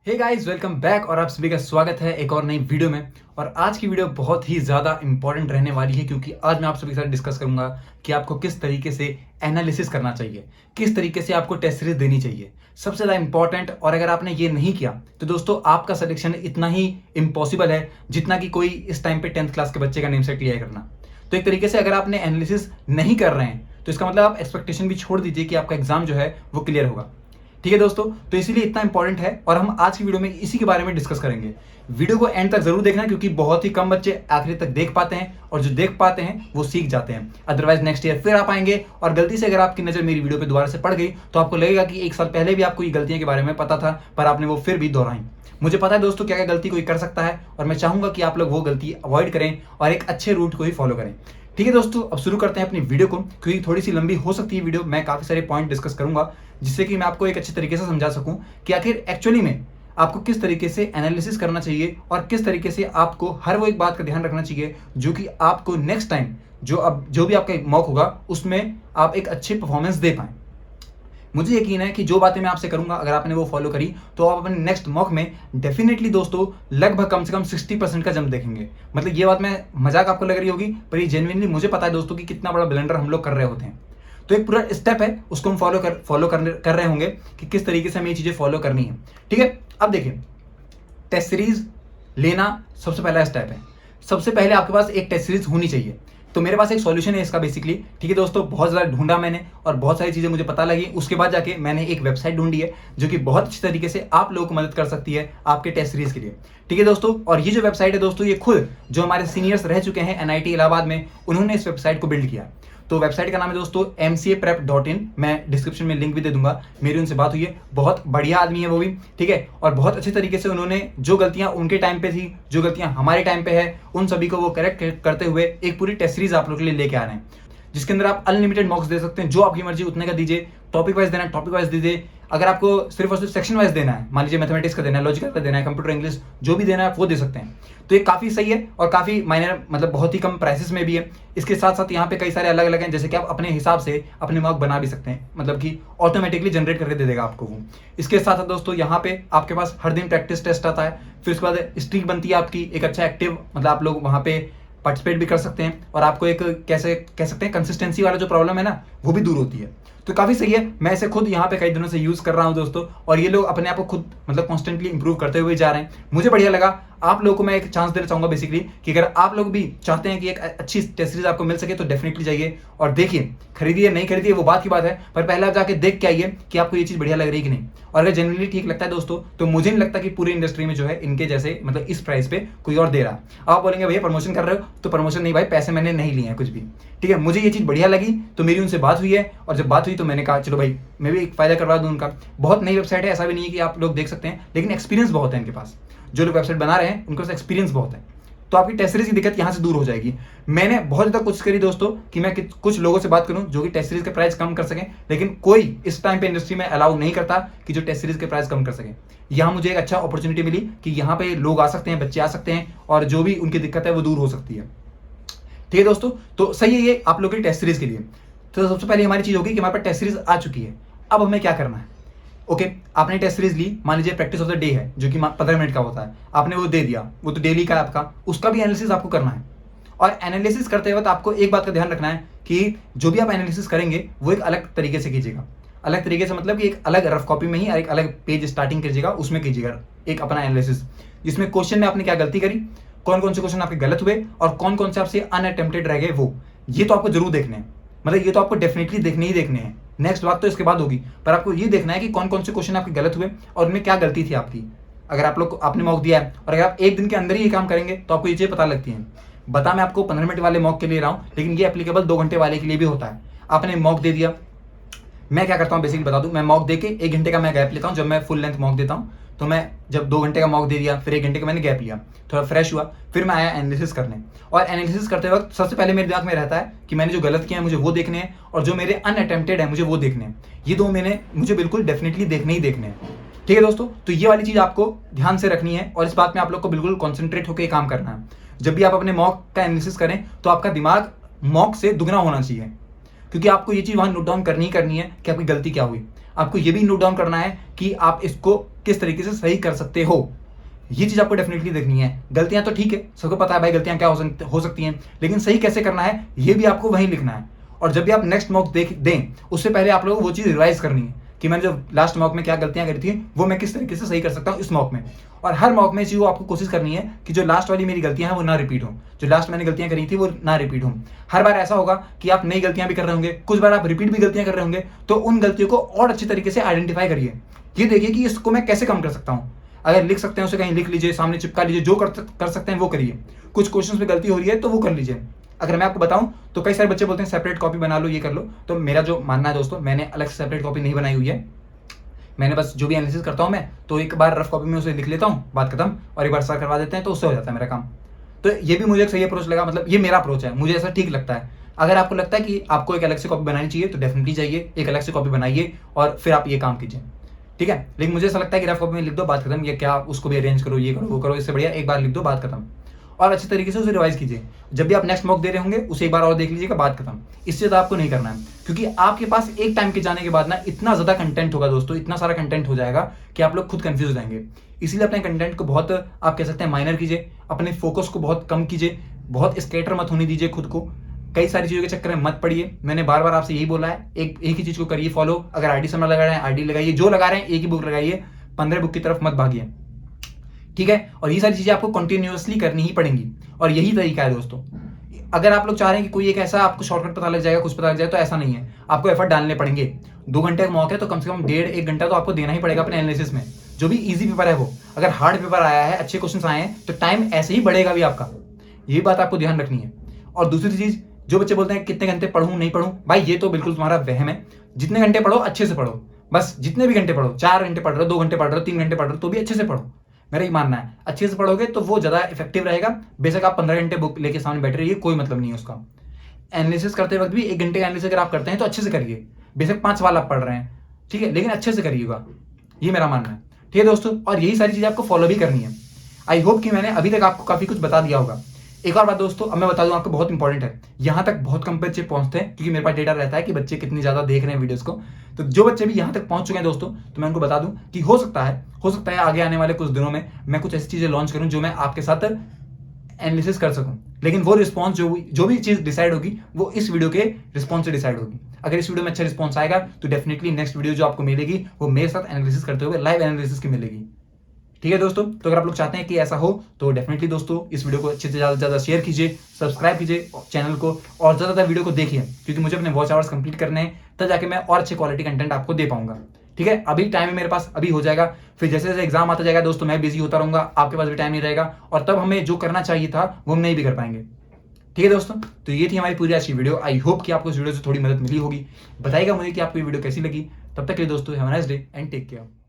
Hey guys, welcome back और आप सभी का स्वागत है एक और नई वीडियो में। और आज की वीडियो बहुत ही ज़्यादा इंपॉर्टेंट रहने वाली है क्योंकि आज मैं आप सभी के साथ डिस्कस करूंगा कि आपको किस तरीके से एनालिसिस करना चाहिए, किस तरीके से आपको टेस्ट सीरीज देनी चाहिए, सबसे ज़्यादा इंपॉर्टेंट। और अगर आपने ये नहीं किया तो दोस्तों आपका सिलेक्शन इतना ही इम्पॉसिबल है जितना कि कोई इस टाइम पे 10th क्लास के बच्चे का नेम सेट क्लियर करना। तो एक तरीके से अगर आपने एनालिसिस नहीं कर रहे हैं तो इसका मतलब आप एक्सपेक्टेशन भी छोड़ दीजिए कि आपका एग्जाम जो है वो क्लियर होगा। ठीक है दोस्तों, तो इसीलिए इतना इंपॉर्टेंट है और हम आज की वीडियो में इसी के बारे में डिस्कस करेंगे। वीडियो को एंड तक जरूर देखना क्योंकि बहुत ही कम बच्चे आखिरी तक देख पाते हैं और जो देख पाते हैं वो सीख जाते हैं। अदरवाइज नेक्स्ट ईयर फिर आप आएंगे और गलती से अगर आपकी नजर मेरी वीडियो पे दोबारा से पड़ गई तो आपको लगेगा कि एक साल पहले भी आपको ये गलतियों के बारे में पता था पर आपने वो फिर भी दोहराई। मुझे पता है दोस्तों क्या क्या गलती कोई कर सकता है और मैं चाहूंगा कि आप लोग वो गलती अवॉइड करें और एक अच्छे रूट को ही फॉलो करें। ठीक है दोस्तों, अब शुरू करते हैं अपनी वीडियो को क्योंकि थोड़ी सी लंबी हो सकती है वीडियो। मैं काफी सारे पॉइंट डिस्कस करूंगा जिससे कि मैं आपको एक अच्छे तरीके से समझा सकूं कि आखिर एक्चुअली में आपको किस तरीके से एनालिसिस करना चाहिए और किस तरीके से आपको हर वो एक बात का ध्यान रखना चाहिए जो कि आपको नेक्स्ट टाइम जो भी आपका मॉक होगा उसमें आप एक अच्छी परफॉर्मेंस दे पाएं। मुझे यकीन है कि जो बातें मैं आपसे करूंगा अगर आपने वो फॉलो करी तो आप अपने नेक्स्ट मॉक में डेफिनेटली दोस्तों लगभग कम से कम 60% का जंप देखेंगे। मतलब ये बात मैं मजाक आपको लग रही होगी पर ये जेन्युइनली मुझे पता है दोस्तों कि कितना बड़ा ब्लंडर हम लोग कर रहे होते हैं। तो एक पूरा स्टेप है उसको हम फॉलो कर रहे होंगे कि किस तरीके से हमें ये चीजें फॉलो करनी है। ठीक है, अब देखिए टेस्ट सीरीज लेना सबसे पहला स्टेप है। सबसे पहले आपके पास एक टेस्ट सीरीज होनी चाहिए। तो मेरे पास एक सॉल्यूशन है इसका बेसिकली। ठीक है दोस्तों, बहुत ज़्यादा ढूंढा मैंने और बहुत सारी चीज़ें मुझे पता लगी। उसके बाद जाके मैंने एक वेबसाइट ढूंढी है जो कि बहुत अच्छी तरीके से आप लोगों को मदद कर सकती है आपके टेस्ट सीरीज के लिए। ठीक है दोस्तों, और ये जो वेबसाइट है दोस्तों ये खुद जो हमारे सीनियर्स रह चुके हैं एनआईटी इलाहाबाद में उन्होंने इस वेबसाइट को बिल्ड किया। तो वेबसाइट का नाम है दोस्तों mcaprep.in। मैं डिस्क्रिप्शन में लिंक भी दे दूंगा। मेरी उनसे बात हुई है, बहुत बढ़िया आदमी है वो भी। ठीक है, और बहुत अच्छे तरीके से उन्होंने जो गलतियां उनके टाइम पे थी जो गलतियां हमारे टाइम पे है उन सभी को वो करेक्ट करते हुए एक पूरी टेस्ट सीरीज आप लोग के लिए लेके आ रहे हैं जिसके अंदर आप अनलिमिटेड मॉक्स दे सकते हैं। जो आपकी मर्जी उतने का दीजिए। टॉपिक वाइज देना है टॉपिक वाइज दीजिए। अगर आपको सिर्फ और सिर्फ सेक्शन वाइज देना है, मान लीजिए मैथमेटिक्स का देना है, लॉजिकल का देना है, कंप्यूटर इंग्लिश जो भी देना है वो दे सकते हैं। तो ये काफी सही है और काफी माइनर मतलब बहुत ही कम प्राइसेस में भी है। इसके साथ साथ यहाँ पे कई सारे अलग अलग हैं जैसे कि आप अपने हिसाब से अपने मॉक बना भी सकते हैं, मतलब कि ऑटोमेटिकली जनरेट करके दे देगा आपको वो। इसके साथ साथ दोस्तों यहाँ पे आपके पास हर दिन प्रैक्टिस टेस्ट आता है। फिर उसके बाद स्ट्रीक बनती है आपकी एक अच्छा एक्टिव, मतलब आप लोग वहाँ पे पार्टिसिपेट भी कर सकते हैं और आपको एक कैसे कह सकते हैं कंसिस्टेंसी वाला जो प्रॉब्लम है ना वो भी दूर होती है। तो काफी सही है। मैं इसे खुद यहाँ पे कई दिनों से यूज कर रहा हूँ दोस्तों और ये लोग अपने आप को खुद मतलब कॉन्स्टेंटली इंप्रूव करते हुए जा रहे हैं। मुझे बढ़िया लगा। आप लोगों को मैं एक चांस देना चाहूंगा बेसिकली कि अगर आप लोग भी चाहते हैं कि एक अच्छी टेस्ट सीरीज आपको मिल सके तो डेफिनेटली जाइए और देखिए। खरीदिए नहीं खरीदिए वो बात की बात है पर पहले आप जाके देख के आइए कि आपको ये चीज बढ़िया लग रही है कि नहीं। और अगर जनरली ठीक लगता है दोस्तों तो मुझे नहीं लगता कि पूरी इंडस्ट्री में जो है इनके जैसे मतलब इस प्राइस पे कोई और दे रहा। आप बोलेंगे भैया प्रमोशन कर रहे हो, तो प्रमोशन नहीं भाई, पैसे मैंने नहीं लिए हैं कुछ भी। ठीक है, मुझे ये चीज बढ़िया लगी तो मेरी उनसे बात हुई है और जब बात हुई तो मैंने कहा चलो भाई मैं भी एक फायदा करवा दूं उनका। बहुत नई वेबसाइट है, ऐसा भी नहीं है कि आप लोग देख सकते हैं, लेकिन एक्सपीरियंस बहुत है इनके पास। जो लोग वेबसाइट बना रहे हैं उनके पास एक्सपीरियंस बहुत है तो आपकी टेस्ट सीरीज की दिक्कत यहाँ से दूर हो जाएगी। मैंने बहुत ज़्यादा कोशिश करी दोस्तों कि मैं कुछ लोगों से बात करूं जो कि टेस्ट सीरीज के प्राइस कम कर सकें, लेकिन कोई इस टाइम पे इंडस्ट्री में अलाउ नहीं करता कि जो टेस्ट सीरीज के प्राइस कम कर सकें। यहाँ मुझे एक अच्छा अपॉर्चुनिटी मिली कि यहाँ पे लोग आ सकते हैं, बच्चे आ सकते हैं और जो भी उनकी दिक्कत है वो दूर हो सकती है। ठीक है दोस्तों, तो सही है ये आप लोगों की टेस्ट सीरीज के लिए। तो सबसे पहले हमारी चीज होगी कि हमारे पास टेस्ट सीरीज आ चुकी है। अब हमें क्या करना है? ओके, आपने टेस्ट सीरीज ली, मान लीजिए प्रैक्टिस ऑफ द डे है जो कि 15 मिनट का होता है, आपने वो दे दिया, वो तो डेली का है आपका, उसका भी एनालिसिस आपको करना है। और एनालिसिस करते वक्त आपको एक बात का ध्यान रखना है कि जो भी आप एनालिसिस करेंगे वो एक अलग तरीके से कीजिएगा। अलग तरीके से मतलब कि एक अलग रफ कॉपी में ही एक अलग पेज स्टार्टिंग कीजिएगा, उसमें कीजिएगा एक अपना एनालिसिस जिसमें क्वेश्चन में आपने क्या गलती करी, कौन कौन से क्वेश्चन आपके गलत हुए और कौन कौन से आपसे अनअटेम्प्टेड रह गए वो। ये तो आपको जरूर देखने हैं, मतलब ये तो आपको डेफिनेटली देखने ही देखने हैं। नेक्स्ट बात तो इसके बाद होगी पर आपको ये देखना है कि कौन कौन से क्वेश्चन आपके गलत हुए और उनमें क्या गलती थी आपकी। अगर आप लोग आपने मॉक दिया है और अगर आप एक दिन के अंदर ही ये काम करेंगे तो आपको ये चीज़ें पता लगती हैं। बता मैं आपको 15 मिनट वाले मॉक के लिए रहा हूँ लेकिन ये एप्लीकेबल 2 घंटे वाले के लिए भी होता है। आपने मॉक दे दिया, मैं क्या करता हूँ बेसिकली बता दूं, मैं मॉक दे के 1 घंटे का मैं गैप लेता हूँ। जब मैं फुल लेंथ मॉक देता हूँ तो मैं जब 2 घंटे का मॉक दे दिया फिर 1 घंटे का मैंने गैप लिया, थोड़ा फ्रेश हुआ, फिर मैं आया एनालिसिस करने। और एनालिसिस करते वक्त सबसे पहले मेरे दिमाग में रहता है कि मैंने जो गलत किया है मुझे वो देखने हैं और जो मेरे अनअटेम्प्टेड है मुझे वो देखने हैं। ये दो मुझे बिल्कुल डेफिनेटली देखने ही देखने हैं। ठीक है दोस्तों, तो ये वाली चीज आपको ध्यान से रखनी है और इस बात में आप लोग को बिल्कुल कॉन्सेंट्रेट होकर काम करना है। जब भी आप अपने मॉक का एनालिसिस करें तो आपका दिमाग मॉक से दुगना होना चाहिए क्योंकि आपको ये चीज वहां नोट डाउन करनी ही करनी है कि आपकी गलती क्या हुई। आपको ये भी नोट डाउन करना है कि आप इसको किस तरीके से सही कर सकते हो। ये चीज आपको डेफिनेटली देखनी है। गलतियां तो ठीक है, सबको पता है भाई गलतियां क्या हो सकती हैं, लेकिन सही कैसे करना है ये भी आपको वहीं लिखना है। और जब भी आप नेक्स्ट मॉक दें उससे पहले आप लोगों को वो चीज रिवाइज करनी है कि मैंने जो लास्ट मॉक में क्या गलतियां करी थी वो मैं किस तरीके से सही कर सकता हूँ इस मॉक में। और हर मॉक में चीज़ आपको कोशिश करनी है कि जो लास्ट वाली मेरी गलतियां हैं वो ना रिपीट हो, जो लास्ट मैंने गलतियां करी थी वो ना रिपीट हो। हर बार ऐसा होगा कि आप नई गलतियां भी कर रहे होंगे, कुछ बार आप रिपीट भी गलतियां कर रहे होंगे, तो उन गलतियों को और अच्छी तरीके से आइडेंटिफाई करिए। ये देखिए कि इसको मैं कैसे कम कर सकता हूँ। अगर लिख सकते हैं उसे कहीं लिख लीजिए, सामने चिपका लीजिए, जो कर सकते हैं वो करिए। कुछ क्वेश्चंस में गलती हो रही है तो वो कर लीजिए। अगर मैं आपको बताऊं तो कई सारे बच्चे बोलते हैं सेपरेट कॉपी बना लो, ये कर लो। तो मेरा जो मानना है दोस्तों, मैंने अलग से सेपरेट कॉपी नहीं बनाई हुई है। मैंने बस जो भी एनालिसिस करता हूं मैं, तो एक बार रफ कॉपी में उसे लिख लेता हूं, बात खत्म, और एक बार सर करवा देते हैं तो उससे हो जाता है मेरा काम। तो ये भी मुझे एक सही अप्रोच लगा, मतलब ये मेरा अप्रोच है, मुझे ऐसा ठीक लगता है। अगर आपको लगता है कि आपको एक अलग से कॉपी बनानी चाहिए तो डेफिनेटली जाइए, एक अलग से कॉपी बनाइए और फिर आप ये काम कीजिए, ठीक है। लेकिन मुझे ऐसा लगता है कि रफ कॉपी में लिख दो, बात खत्म, ये क्या उसको भी अरेंज करो, ये करो वो करो, इससे बढ़िया एक बार लिख दो, बात खत्म। और अच्छी तरीके से उसे रिवाइज कीजिए। जब भी आप नेक्स्ट मॉक दे रहे होंगे उसे एक बार और देख लीजिएगा, बात खत्म। इससे ज़्यादा आपको नहीं करना है, क्योंकि आपके पास एक टाइम के जाने के बाद ना इतना ज़्यादा कंटेंट होगा दोस्तों, इतना सारा कंटेंट हो जाएगा कि आप लोग खुद कंफ्यूज हो जाएंगे। इसीलिए अपने कंटेंट को बहुत, आप कह सकते हैं, माइनर कीजिए, अपने फोकस को बहुत कम कीजिए, बहुत स्कैटर मत होने दीजिए खुद को, कई सारी चीज़ों के चक्कर में मत पड़िए। मैंने बार बार आपसे यही बोला है, एक ही चीज़ को करिए फॉलो। अगर आईडी समर लगा रहे हैं आईडी लगाइए, जो लगा रहे हैं एक ही बुक लगाइए, 15 बुक की तरफ मत भागिए, ठीक है। और ये सारी चीजें आपको कंटिन्यूअसली करनी ही पड़ेंगी, और यही तरीका है दोस्तों। अगर आप लोग चाह रहे हैं कि कोई एक ऐसा आपको शॉर्टकट पता लग जाएगा, कुछ पता लग जाए, तो ऐसा नहीं है। आपको एफर्ट डालने पड़ेंगे। 2 घंटे का मौका है तो कम से कम 1.5-1 घंटा तो आपको देना ही पड़ेगा अपने एनालिसिस में। जो भी इजी पेपर है वो, अगर हार्ड पेपर आया है, अच्छे क्वेश्चन आए हैं, तो टाइम ऐसे ही बढ़ेगा भी आपका। यही बात आपको ध्यान रखनी है। और दूसरी चीज, जो बच्चे बोलते हैं कितने घंटे पढ़ूं नहीं पढ़ूं, भाई ये तो बिल्कुल तुम्हारा वहम है। जितने घंटे पढ़ो अच्छे से पढ़ो, बस जितने भी घंटे पढ़ो, 4 घंटे पढ़ रहे हो, 2 घंटे पढ़ रहे हो, 3 घंटे पढ़ रहे हो, तो भी अच्छे से पढ़ो। मेरा ही मानना है, अच्छे से पढ़ोगे तो वो ज्यादा इफेक्टिव रहेगा। बेशक आप 15 घंटे बुक लेके सामने बैठे रहिए, कोई मतलब नहीं है उसका। एनालिसिस करते वक्त भी 1 घंटे का एनालिसिस अगर आप करते हैं तो अच्छे से करिए। बेशक 5 सवाल आप पढ़ रहे हैं, ठीक है, लेकिन अच्छे से करिएगा, ये मेरा मानना है, ठीक है दोस्तों। और यही सारी चीजें आपको फॉलो भी करनी है। आई होप कि मैंने अभी तक आपको काफी कुछ बता दिया होगा। एक और बात दोस्तों, अब मैं बता दूं आपको, बहुत इंपॉर्टेंट है। यहाँ तक बहुत कम बच्चे पहुंचते हैं, क्योंकि मेरे पास डेटा रहता है कि बच्चे कितनी ज्यादा देख रहे हैं वीडियोस को। तो जो बच्चे भी यहाँ तक पहुंच चुके हैं दोस्तों, तो मैं उनको बता दूं कि हो सकता है आगे आने वाले कुछ दिनों में मैं कुछ ऐसी चीजें लॉन्च करूं जो मैं आपके साथ एनालिसिस कर सकूं। लेकिन वो रिस्पॉन्स जो भी चीज डिसाइड होगी वो इस वीडियो के रिस्पॉन्स से डिसाइड होगी। अगर इस वीडियो में अच्छा रिस्पॉन्स आएगा तो डेफिनेटली नेक्स्ट वीडियो जो आपको मिलेगी वो मेरे साथ एनालिसिस करते हुए लाइव एनालिसिस की मिलेगी, ठीक है दोस्तों। तो अगर आप लोग चाहते हैं कि ऐसा हो तो डेफिनेटली दोस्तों इस वीडियो को अच्छे से ज़्यादा शेयर कीजिए, सब्सक्राइब कीजिए चैनल को, और ज़्यादा वीडियो को देखिए, क्योंकि मुझे अपने वॉच आवर्स कंप्लीट करने हैं, तब जाके मैं और अच्छे क्वालिटी कंटेंट आपको दे पाऊंगा, ठीक है। अभी टाइम है मेरे पास, अभी हो जाएगा, फिर जैसे जैसे एग्जाम आता जाएगा दोस्तों मैं बिजी होता रहूंगा, आपके पास भी टाइम नहीं रहेगा, और तब हमें जो करना चाहिए था वो हम नहीं भी कर पाएंगे, ठीक है दोस्तों। तो ये थी हमारी पूरी आज की वीडियो। आई होप कि आपको इस वीडियो से थोड़ी मदद मिली होगी। बताइएगा मुझे कि आपको ये वीडियो कैसी लगी। तब तक के लिए दोस्तों, have a nice day and take care.